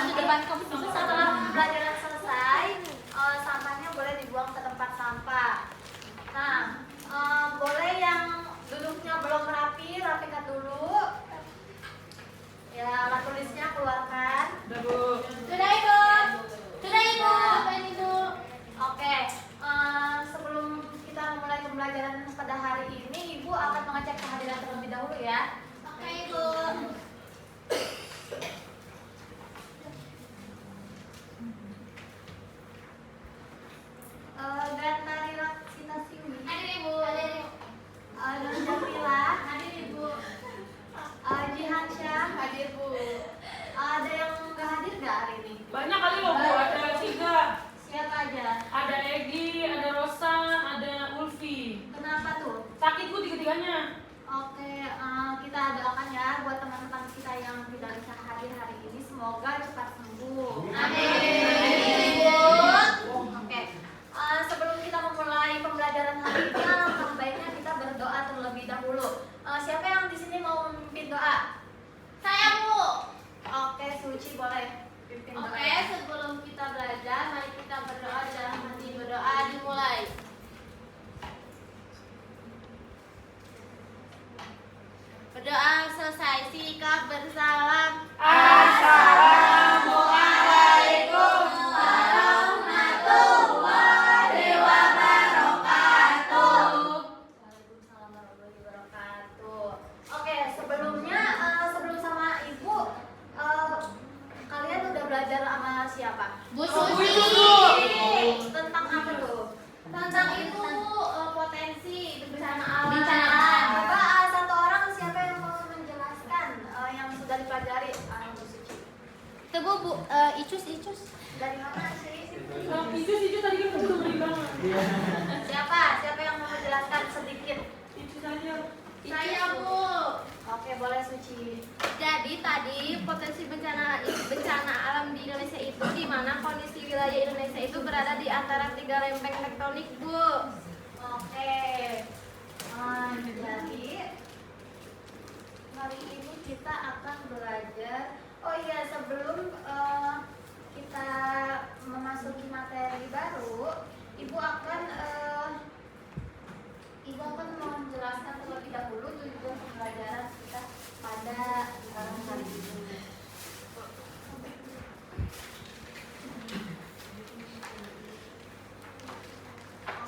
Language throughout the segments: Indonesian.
Setelah pelajaran selesai, sampahnya boleh dibuang ke tempat sampah. Nah, boleh yang duduknya belum rapi, rapikan dulu. Ya, alat tulisnya keluarkan. Sudah, Bu. Sudah, Ibu. Sudah, Ibu. Ibu. Oke, sebelum kita mulai pembelajaran pada hari ini, Ibu akan mengecek kehadiran terlebih dahulu ya. Oke, Ibu. Gantari Raksina Siwi. Hadir, Ibu. Hadir. Nur Jamila. Hadir, Ibu. Jihansyah. Hadir, Bu. Ada yang nggak hadir nggak hari ini? Banyak kali loh, Bu. Ada 3. Siapa aja? Ada Egi, ada Rosan, ada Ulfi. Kenapa tuh? Sakit, Bu, 3-tiganya. Oke, kita doakan ya buat teman-teman kita yang tidak bisa hadir hari ini, semoga cepat sembuh. Amin. Oke, sebelum kita memulai pembelajaran hari ini, alangkah baiknya kita berdoa terlebih dahulu. Siapa yang di sini mau memimpin doa? Saya, Bu. Oke, Suci boleh pimpin doa. Oke, sebelum kita belajar, mari kita berdoa dalam hati. Berdoa dimulai. Berdoa selesai, sikap bersalam. Assalamualaikum warahmatullahi wabarakatuh. Waalaikumsalam warahmatullahi wabarakatuh. Oke, sebelumnya sebelum sama Ibu, kalian udah belajar sama siapa? Bu Suci. Tentang apa tuh? Tentang itu potensi bencana alam. Coba satu orang siapa yang mau menjelaskan yang sudah dipelajari Bu Suci? Itu Bu, Icus. Dari mana sih? Icu tadi kan udah beri banget. Siapa yang mau menjelaskan sedikit? Icu saja. Saya, Bu. Oke, boleh Suci. Jadi tadi potensi bencana alam di Indonesia itu di mana kondisi wilayah Indonesia itu berada di antara 3 lempeng tektonik, Bu. Oke. Jadi hari ini kita akan belajar. Oh iya, sebelum kita memasuki materi baru, Ibu akan menjelaskan terlebih dahulu tujuan pembelajaran kita pada hari ini.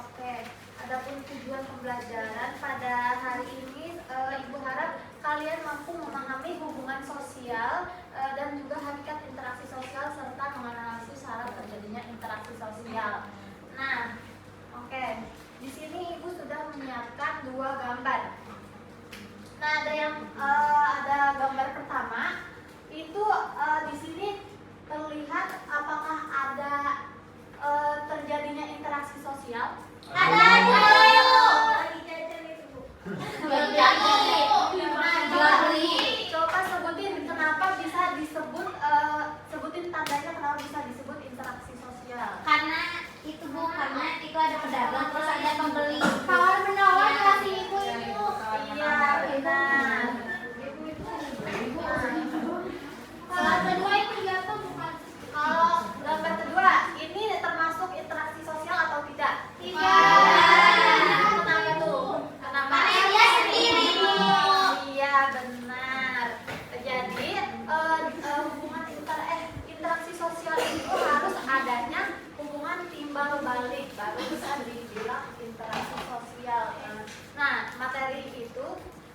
Oke, adapun tujuan pembelajaran pada hari ini, Ibu harap kalian mampu memahami hubungan sosial dan juga hakikat interaksi sosial serta menganalisis syarat terjadinya interaksi sosial. Nah, oke, di sini Ibu sudah menyiapkan 2 gambar. Nah, ada gambar pertama itu di sini terlihat apakah ada terjadinya interaksi sosial. Ada, Bu. Lagi jajan itu, Bu. Coba sebutin kenapa bisa disebut sebutin tandanya kenapa bisa disebut interaksi sosial. Karena itu Bu, karena itu ada pedagang terus ada pembeli. Tawar menawar kasih Ibu itu. Iya, benar. Kalau kedua itu apa bukan? Kalau gambar kedua ini termasuk interaksi sosial atau tidak? Tidak. Kenapa tuh? Kenapa? Karena dia sendiri, Bu. Iya, benar. Jadi hubungan interaksi sosial itu harus adanya hubungan timbal balik baru bisa dibilang interaksi sosial. Nah, materi itu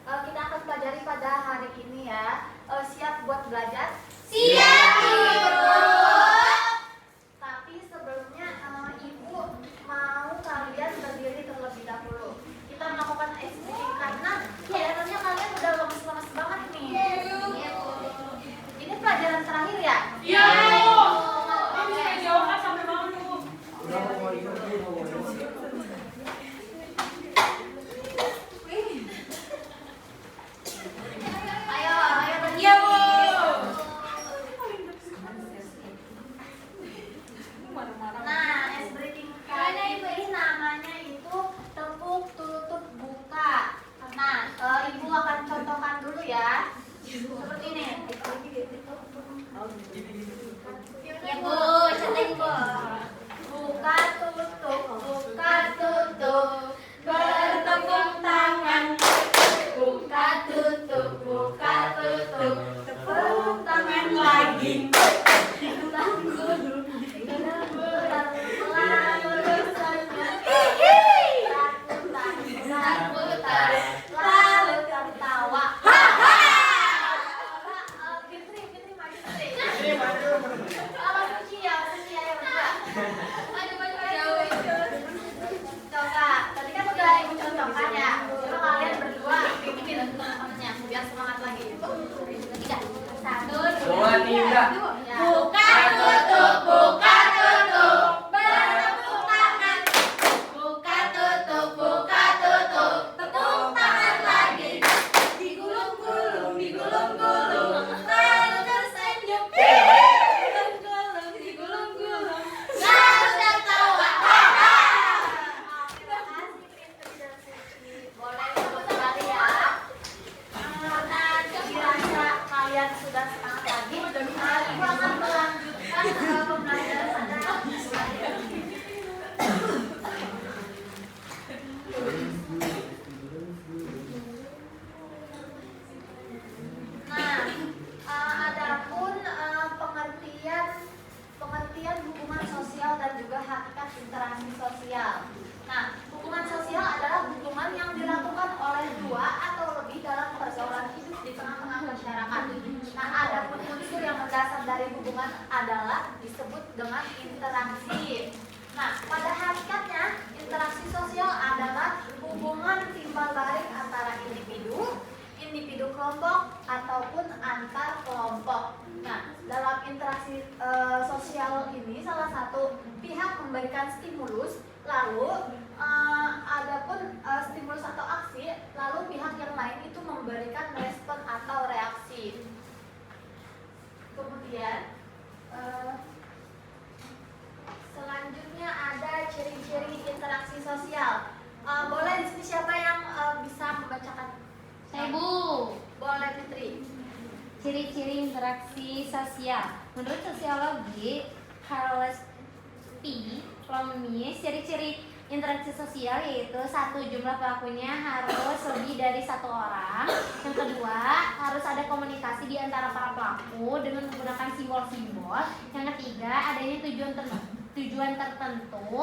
kita akan pelajari pada hari ini ya. Siap buat belajar? Siap, Ibu. Tapi sebelumnya Ibu mau kalian berdiri terlebih dahulu. Kita melakukan exercise karena kelihatannya kalian udah lemes-lemes banget nih. Ini pelajaran terakhir ya? Iya, Bu. Ini bisa jawab sampai bangun, Bu. Ayo berdiri. Iya, Bu. Nah, es breathing kali ini namanya itu tepuk tutup buka. Nah, Ibu akan contohkan dulu ya. Seperti ini. Ya Bu, centeng Bu. Buka tutup, bertepuk tangan. Buka tutup, tepuk tangan lagi. Lalu tertawa. Fitri maju Fitri. Kalau Suci ya yang berdua. Coba, tadi kan udah ibu contohkan ya. Coba kalian berdua bikin teman-temannya biar semangat lagi. Tiga, satu, dua, tiga. Buka tutup, bertepuk tangan. Buka tutup, tepuk tangan lagi. Digulung-gulung, lalu tersenyum. Digulung-gulung, lalu tertawa. Terima kasih Fitri dan Suci. Boleh coba kembali ya. Karena dirasa kalian sudah semangat lagi, aku akan melanjutkan pembelajaran pada hari ini. Nah, adapun pengertian hubungan sosial dan juga hakikat interaksi sosial. Nah, hubungan sosial adalah hubungan yang dilakukan oleh dua atau lebih dalam pergaulan hidup di tengah-tengah masyarakat. Nah, adapun unsur yang mendasar dari hubungan adalah disebut dengan interaksi. Nah, pada hakikatnya interaksi sosial adalah hubungan timbal balik antara individu kelompok ataupun antar kelompok. Nah, dalam interaksi sosial ini salah satu pihak memberikan stimulus, lalu adapun stimulus atau aksi, lalu pihak yang lain itu memberikan respon atau reaksi. Kemudian selanjutnya ada ciri-ciri interaksi sosial. Boleh di sini siapa yang bisa membacakan? Saya Bu. Boleh Fitri. Ciri-ciri interaksi sosial. Menurut sosiologi Charles P. Lomis, ciri-ciri interaksi sosial yaitu satu, jumlah pelakunya harus lebih dari satu orang. Yang kedua, harus ada komunikasi di antara para pelaku dengan menggunakan simbol-simbol. Yang ketiga, adanya tujuan tertentu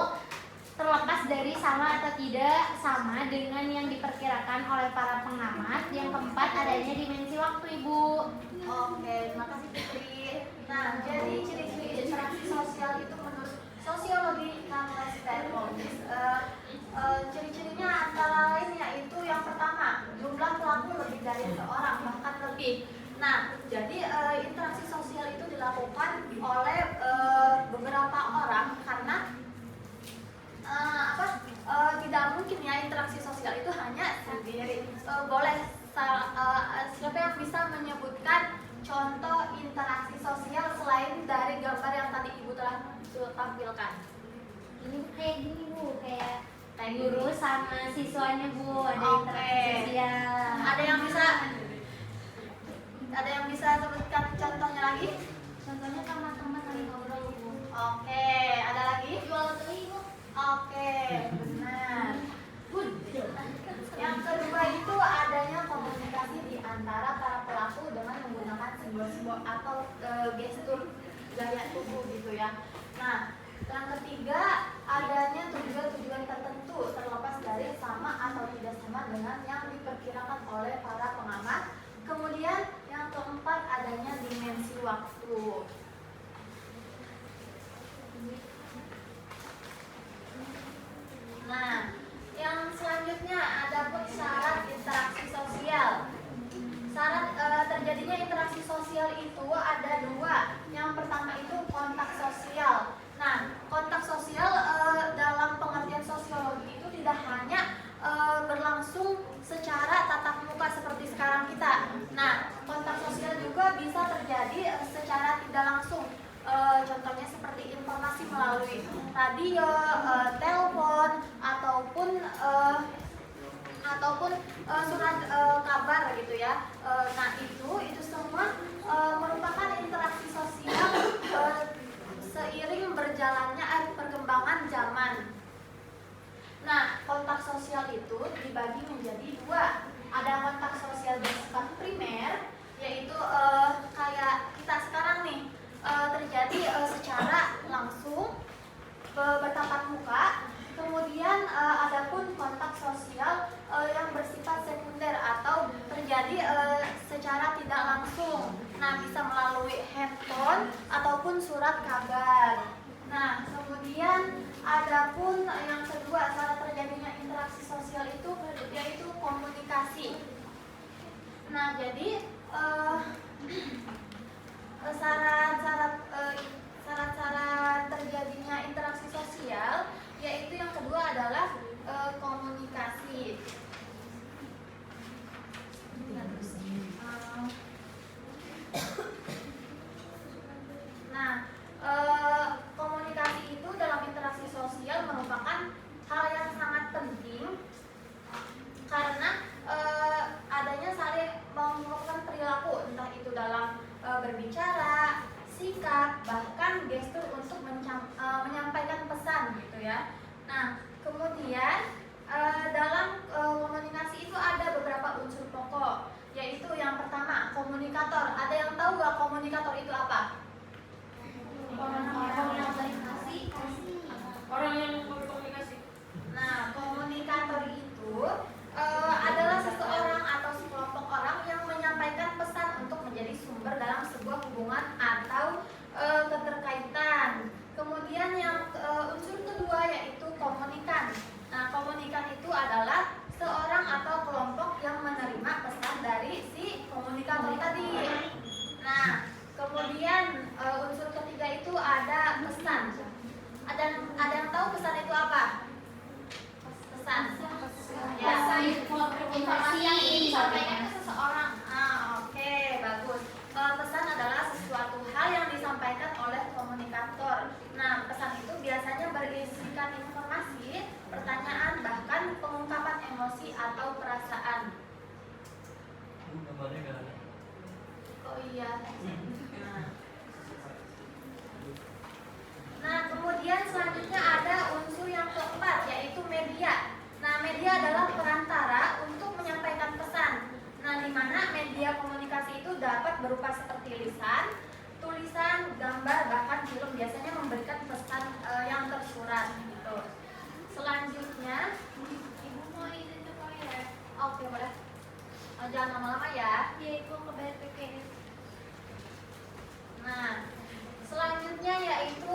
terlepas dari sama atau tidak sama dengan yang diperkirakan oleh para pengamat. Yang keempat, adanya dimensi waktu, Ibu. Oke, terima kasih Fitri. Nah, jadi ciri-ciri interaksi sosial itu menurut sosiologi Charles P. Lomis, ciri-cirinya antara lain yaitu yang pertama, jumlah pelaku lebih dari seorang, bahkan lebih. Nah, jadi interaksi sosial itu dilakukan oleh beberapa orang karena tidak mungkin ya interaksi sosial itu hanya sendiri. Boleh siapa yang bisa menyebutkan contoh interaksi sosial selain dari gambar yang tadi Ibu telah tampilkan? Ini kayak gini Bu, kayak guru sama siswanya Bu, ada interaksi sosial. Ada yang bisa sebutkan contohnya lagi? Contohnya teman-teman lagi ngobrol Bu. Oke, ada lagi? Jual beli Bu. Oke, benar. Yang kedua itu adanya komunikasi di antara para pelaku dengan menggunakan simbol-simbol atau gestur gaya tubuh gitu ya. Nah, yang ketiga adanya tujuan-tujuan tertentu terlepas dari sama atau tidak sama dengan yang diperkirakan oleh para pengamat. Kemudian yang keempat adanya dimensi waktu. Nah, yang selanjutnya ada pun syarat interaksi sosial. Syarat terjadinya interaksi sosial itu ada dua. Yang pertama itu kontak sosial. Nah, kontak sosial dalam pengertian sosiologi itu tidak hanya berlangsung secara tatap muka seperti sekarang kita. Nah, kontak sosial juga bisa terjadi secara tidak langsung. Contohnya seperti informasi melalui radio, telepon, ataupun surat kabar gitu ya. Nah itu secara tidak langsung. Nah, bisa melalui handphone ataupun surat kabar. Nah, kemudian adapun yang kedua cara terjadinya interaksi sosial itu yaitu komunikasi. Nah, jadi syarat-syarat terjadinya interaksi sosial yaitu yang kedua adalah komunikasi. Nah, komunikasi itu dalam interaksi sosial merupakan hal yang sangat penting karena adanya saling mengungkapkan perilaku, entah itu dalam berbicara, sikap, bahkan gestur untuk menyampaikan pesan gitu ya. Nah, kemudian dalam komunikasi itu ada beberapa unsur pokok, yaitu yang pertama komunikator. Ada yang tahu gak komunikator itu apa? Orang yang berkomunikasi. Nah, komunikator itu adalah seseorang atau sekelompok orang yang menyampaikan pesan untuk menjadi sumber dalam sebuah hubungan atau keterkaitan. Kemudian yang unsur kedua yaitu komunikan. Nah, komunikan itu adalah seorang atau kelompok yang menerima pesan dari si komunikator tadi. Nah, kemudian unsur ketiga itu ada pesan. Ada yang tahu pesan itu apa? Pesan. Ya, informasi yang disampaikan ke seseorang. Oke, bagus. Pesan adalah sesuatu hal yang disampaikan oleh komunikator. Nah, pesan itu biasanya berisikan informasi, pertanyaan, bahkan pengungkapan emosi atau perasaan. Oh iya. Nah, kemudian selanjutnya ada unsur yang keempat yaitu media. Nah, media adalah perantara untuk menyampaikan pesan. Nah, di mana media komunikasi itu dapat berupa seperti lisan, tulisan, gambar, bahkan film, biasanya memberikan pesan yang tersurat gitu. Selanjutnya, Ibu mau izin ke toilet? Oke, boleh. Jangan lama-lama ya. Iya, Ibu ke BPKS. Nah, selanjutnya yaitu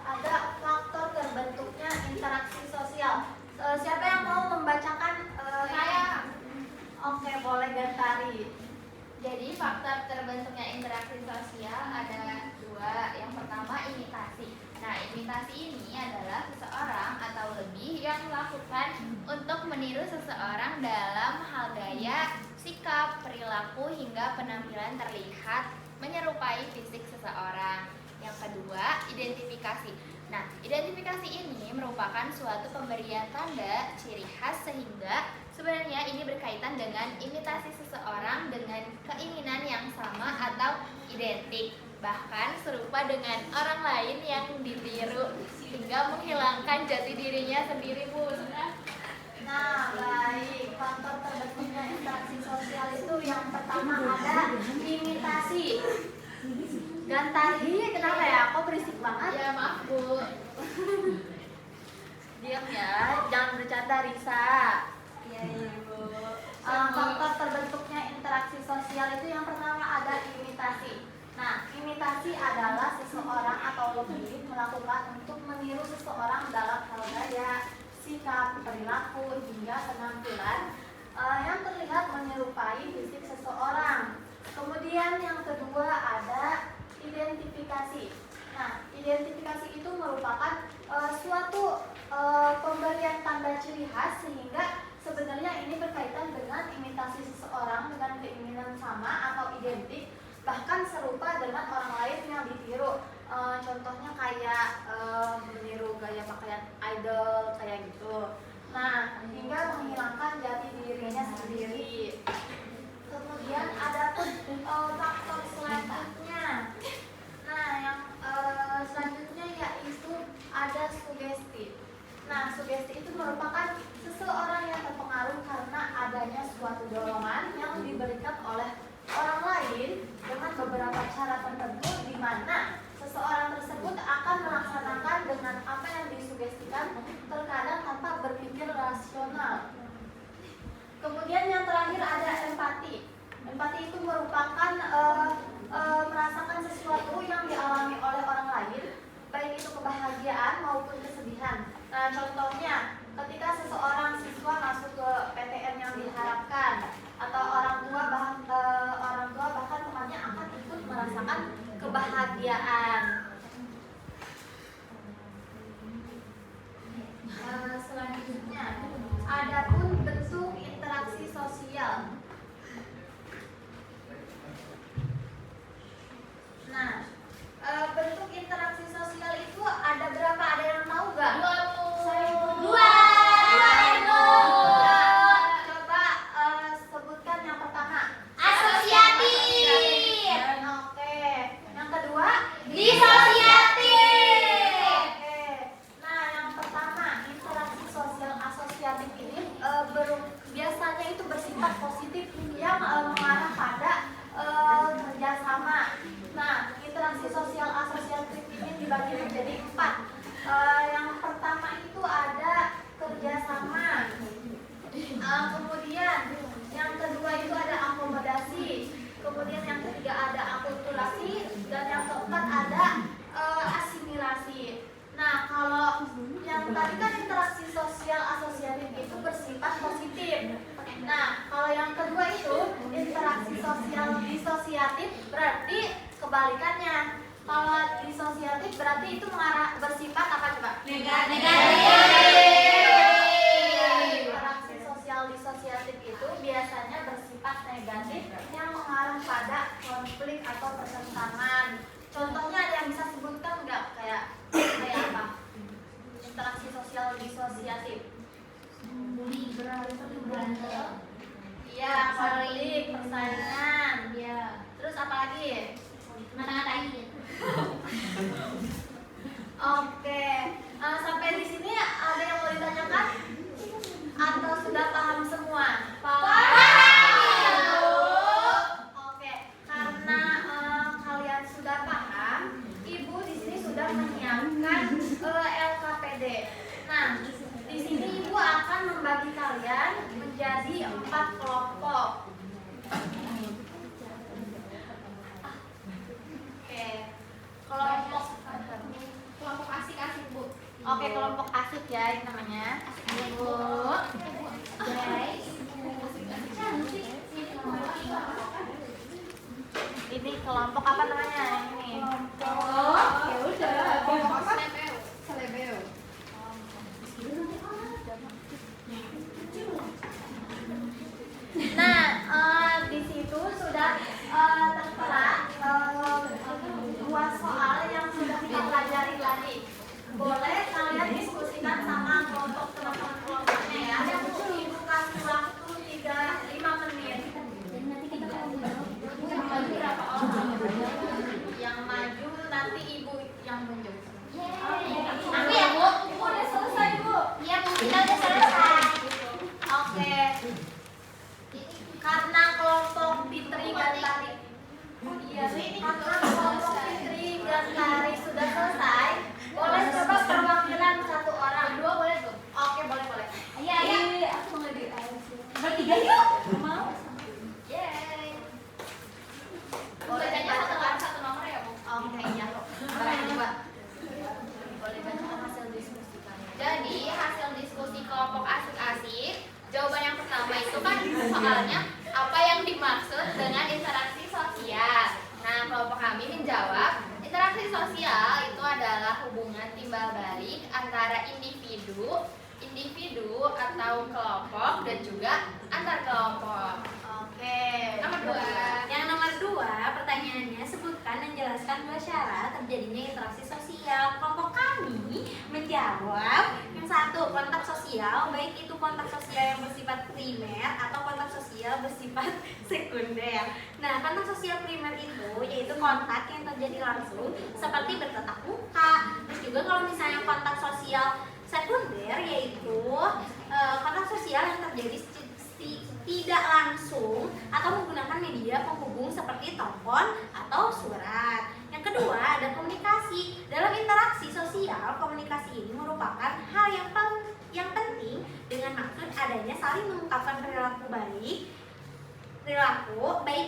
ada faktor terbentuknya interaksi sosial. Siapa yang mau membacakan? Saya. Oke, boleh Gantari. Jadi faktor terbentuknya interaksi sosial ada dua. Yang pertama imitasi. Nah, imitasi ini adalah seseorang atau lebih yang melakukan untuk meniru seseorang dalam hal gaya, sikap, perilaku hingga penampilan terlihat menyerupai fisik seseorang. Yang kedua, identifikasi. Nah, identifikasi ini merupakan suatu pemberian tanda ciri khas sehingga sebenarnya ini berkaitan dengan imitasi seseorang dengan keinginan yang sama atau identik, bahkan serupa dengan orang lain yang ditiru hingga menghilangkan jati dirinya sendiri, Bu. Nah, baik. Faktor terbentuknya interaksi sosial itu yang pertama ada imitasi. Gantari, kenapa ya? Kok berisik banget? Ya, maaf, Bu. Diam ya, jangan bercanda, Risa. Iya, Bu. Faktor terbentuknya interaksi sosial itu yang pertama ada imitasi. Nah, imitasi adalah seseorang atau lebih melakukan untuk meniru seseorang dalam hal gaya, sikap, perilaku, hingga penampilan yang terlihat menyerupai fisik seseorang. Kemudian yang kedua ada identifikasi. Nah, identifikasi itu merupakan suatu pemberian tanda ciri khas sehingga sebenarnya ini berkaitan dengan imitasi seseorang dengan keinginan sama atau identik, bahkan serupa dengan orang lain yang ditiru. Contohnya kayak meniru gaya pakaian idol kayak gitu. Nah, hingga menghilangkan jati dirinya sendiri. Kemudian ada pun faktor selanjutnya. Nah, yang selanjutnya yaitu ada sugesti. Nah, sugesti itu merupakan seseorang yang terpengaruh karena adanya suatu dorongan yang diberikan oleh orang lain dengan beberapa cara tertentu di mana seseorang tersebut akan melaksanakan dengan apa yang disugestikan, terkadang tanpa berpikir rasional. Kemudian yang terakhir ada empati. Empati itu merupakan merasakan sesuatu yang dialami oleh orang lain, baik itu kebahagiaan maupun kesedihan. Nah, contohnya ketika seseorang siswa masuk ke PTN yang diharapkan, atau orang tua bahkan temannya akan ikut merasakan kebahagiaan. Selanjutnya, adapun bentuk interaksi sosial. Nah, bentuk interaksi sosial itu ada berapa? Ada yang tahu nggak? 2. Coba sebutkan yang pertama. Asosiatif. Oke. Yang kedua? Disosiatif. Oke. Nah, yang pertama, interaksi sosial asosiatif ini biasanya itu bersifat positif yang mengarah pada kerjasama. Nah, interaksi sosial asosiatif ini dibagi menjadi 4. Yang pertama itu ada kerjasama. Kemudian yang kedua itu ada akomodasi. Kemudian yang ketiga ada akulturasi, dan yang keempat ada asimilasi. Nah, kalau yang tadi kan interaksi sosial asosiatif itu bersifat positif. Nah, kalau yang kedua itu interaksi sosial disosiatif, berarti kebalikannya. Kalau disosiatif berarti itu bersifat apa coba? Interaksi sosial disosiatif itu biasanya bersifat negatif yang mengarah pada konflik atau pertentangan. Contohnya ada yang bisa sebutkan nggak? Kayak apa? Interaksi sosial disosiatif. Iya, konflik, persaingan. Iya. Terus apa lagi? Ngata-ngatain. Oke, sampai di sini ada yang mau ditanyakan? Atau sudah paham semua? Oke, karena kalian sudah paham, Ibu di sini sudah menyiapkan LKPD. Nah, di sini Ibu akan membagi kalian menjadi 4 kelompok. Oke, kelompok asik-asik, Bu. Oke, kelompok asik ya ini namanya. Bu. Guys. Ini kelompok apa namanya? Ini. Kelompok. Ya udah. Kelompok apa? Selebeo. Nah, di situ sudah tertera 2 soal yang sudah kita pelajari tadi. Boleh kalian diskusikan sama kelompok teman-teman kelompoknya ya. Ibu kasih waktu 5 menit. Berapa orang? Yang maju nanti Ibu yang mundur. Aku ya, Bu. Udah selesai, Bu. Iya, Bu. Kita udah selesai. Oke. Karena kelompok Fitri Gantari, karena kelompok Fitri Gantari sudah selesai, boleh coba perwakilan 1 orang. 2 boleh tuh? Oke, boleh. Iya. Aku mau di Bertiga yuk. mau. Yeay. Boleh tanya satu nomor ya, Bu? Oke, iya. Boleh coba. Boleh bacakan hasil diskusi kalian. Jadi hasil diskusi kelompok asik-asik, jawaban yang pertama itu kan soalnya apa yang dimaksud dengan interaksi sosial. Nah, kelompok kami menjawab interaksi sosial itu adalah hubungan timbal balik antara individu atau kelompok dan juga antar kelompok. Oke. Nomor 2. Yang nomor 2, pertanyaannya sebutkan dan jelaskan 2 syarat terjadinya interaksi sosial. Kelompok kami menjawab yang 1, kontak sosial, baik itu kontak sosial yang bersifat primer atau kontak sosial bersifat sekunder. Nah, kontak sosial primer itu yaitu kontak yang terjadi langsung seperti bertatap muka. Terus juga kalau misalnya kontak sosial sekunder yaitu kontak sosial yang terjadi tidak langsung atau menggunakan media penghubung seperti telepon atau surat. Yang kedua ada komunikasi. Dalam interaksi sosial, komunikasi ini merupakan hal yang penting dengan maksud adanya saling mengungkapkan perilaku baik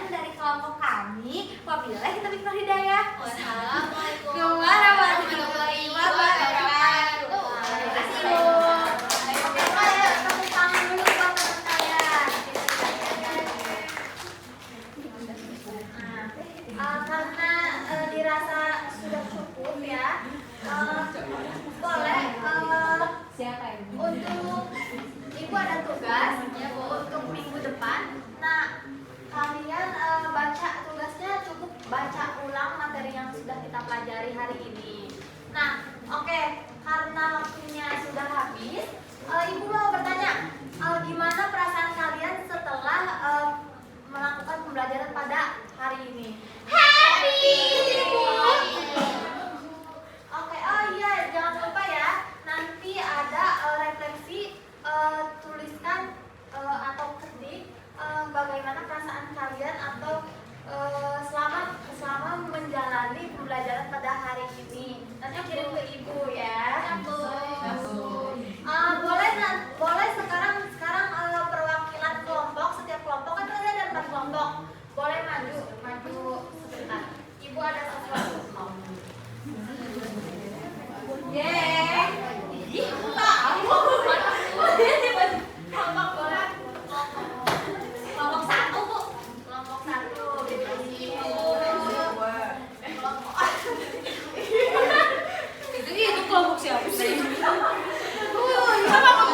sekian dari kelompok kami. Wabillahi taufiq wal hidayah. Wassalamualaikum warahmatullahi wabarakatuh. Terima kasih, Bu. Ayo, tepuk tangan dulu buat teman kalian. Karena dirasa sudah cukup ya, boleh Siapa ini? untuk Ibu ada tugas ya Bu untuk minggu depan. Nah, kalian baca tugasnya cukup baca ulang materi yang sudah kita pelajari hari ini. Nah, oke, karena waktunya sudah habis, Ibu mau bertanya, gimana perasaan kalian setelah melakukan pembelajaran pada hari ini? Happy. Oke, oh iya, jangan lupa ya, nanti ada refleksi, tuliskan atau ketik bagaimana perasaan kalian atau selama menjalani pembelajaran pada hari ini. Nanti kirim ke Ibu ya. Boleh sekarang perwakilan kelompok, setiap kelompok kan ada 4 kelompok. Boleh maju sebentar. Ibu ada sesuatu. Yeay. Ih, aku tahu. Kelompok boleh. Kelompok 1, Bu. Kelompok 1. Itu kelompok siapa sih? Kelompok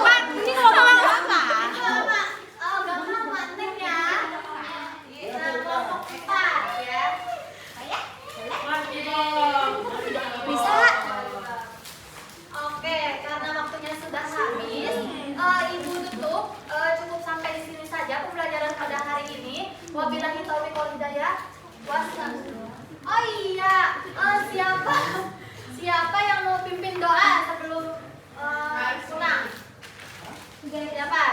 4. Ini kelompok apa? Gampang mantek ya. Kelompok 4 ya. Bisa. Oke, karena waktunya sudah habis, Ibu tutup. Cukup sampai di sini saja pembelajaran pada hari ini. Wabillahi taufiq wal hidayah. Oh iya, siapa yang mau pimpin doa sebelum pulang? Siapa?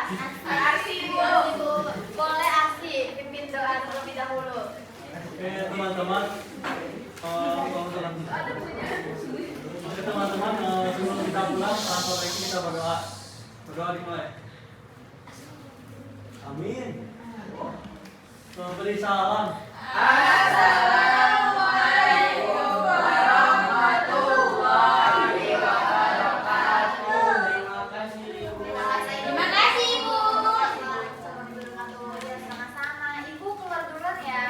Arsi, Ibu. Boleh Arsi pimpin doa terlebih dahulu. Oke teman-teman, sebelum kita pulang, langsung kita berdoa. Berdoa dimulai. Amin. Beri salam. Assalamualaikum warahmatullahi wabarakatuh. Terima kasih. Terima kasih, Ibu. Sama-sama. Ibu keluar duluan ya.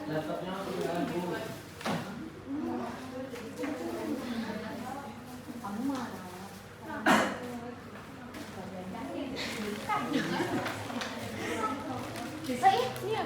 Laptopnya aku dengan Bu. Bisa ya? Iya.